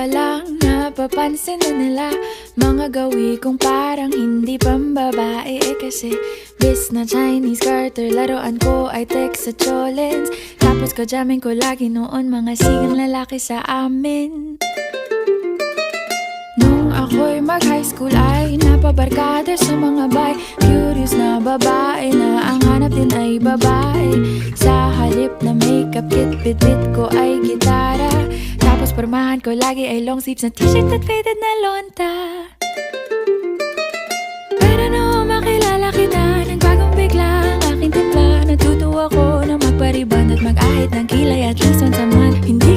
lang napapansin na nila mga gawi kong parang hindi pambabae. Kasi bis na Chinese Carter, laruan ko ay text sa cholens. Tapos kajamin ko lagi noon mga sigang lalaki sa amin. Nung ako'y mag-high school ay napabarkada sa mga bay. Curious na babae na ang hanap din ay babae. Sa halip na makeup kit, bit-bit ko ay gitara. Tapos pormahan ko lagi ay long sleeves na t-shirt at faded na lonta. Pero nung makilala kita, nagbagong bigla ang aking timpla. Natutuwa ko na magpariban at mag-ahit ng kilay at least once a month. Hindi